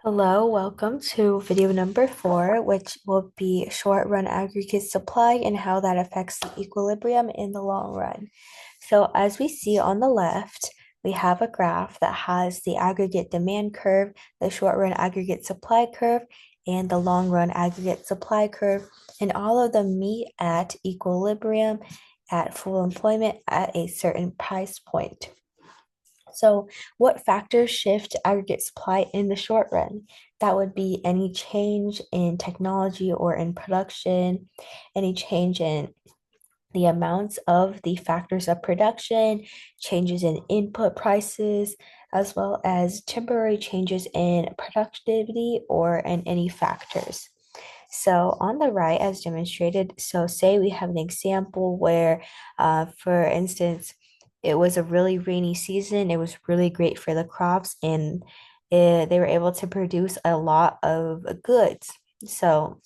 Hello, welcome to video number 4, which will be short run aggregate supply and how that affects the equilibrium in the long run. So as we see on the left, we have a graph that has the aggregate demand curve, the short run aggregate supply curve, and the long run aggregate supply curve, and all of them meet at equilibrium at full employment at a certain price point. So, what factors shift aggregate supply in the short run? That would be any change in technology or in production, any change in the amounts of the factors of production, changes in input prices, as well as temporary changes in productivity or in any factors. So on the right, as demonstrated, so say we have an example where, for instance, it was a really rainy season. It was really great for the crops, and they were able to produce a lot of goods. So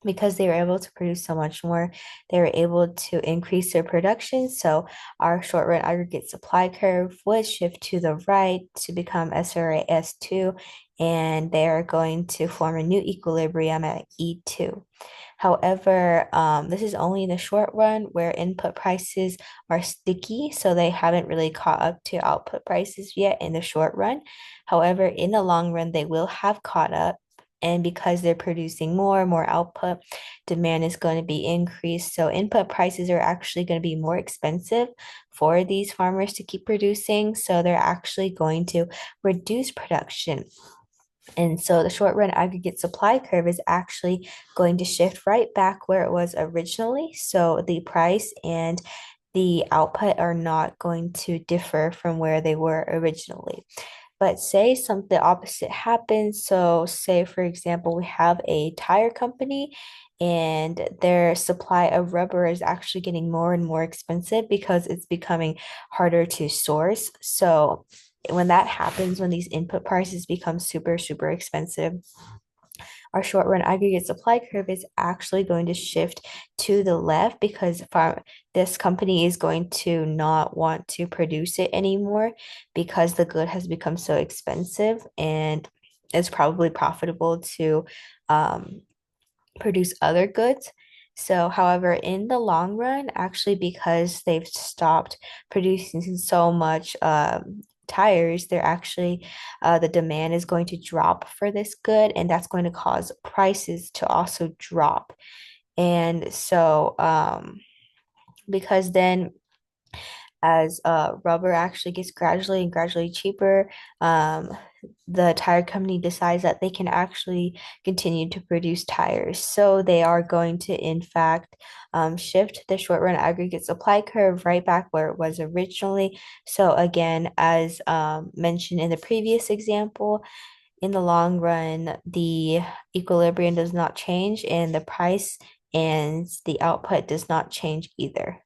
because they were able to produce so much more, they were able to increase their production. So our short run aggregate supply curve would shift to the right to become SRAS2, and they are going to form a new equilibrium at E2. However, this is only in the short run where input prices are sticky, so they haven't really caught up to output prices yet in the short run. However, in the long run, they will have caught up. And because they're producing more output, demand is going to be increased. So input prices are actually going to be more expensive for these farmers to keep producing. So they're actually going to reduce production. And so the short run aggregate supply curve is actually going to shift right back where it was originally. So the price and the output are not going to differ from where they were originally. But say something opposite happens. So, say for example, we have a tire company and their supply of rubber is actually getting more and more expensive because it's becoming harder to source. So, when that happens, when these input prices become super expensive, our short run aggregate supply curve is actually going to shift to the left because this company is going to not want to produce it anymore because the good has become so expensive, and it's probably profitable to um, produce other goods. So, however, in the long run, actually, because they've stopped producing so much tires, they're actually the demand is going to drop for this good, and that's going to cause prices to also drop. And so, because then as rubber actually gets gradually and gradually cheaper, the tire company decides that they can actually continue to produce tires. So they are going to, in fact, shift the short run aggregate supply curve right back where it was originally. So again, as mentioned in the previous example, in the long run, the equilibrium does not change, and the price and the output does not change either.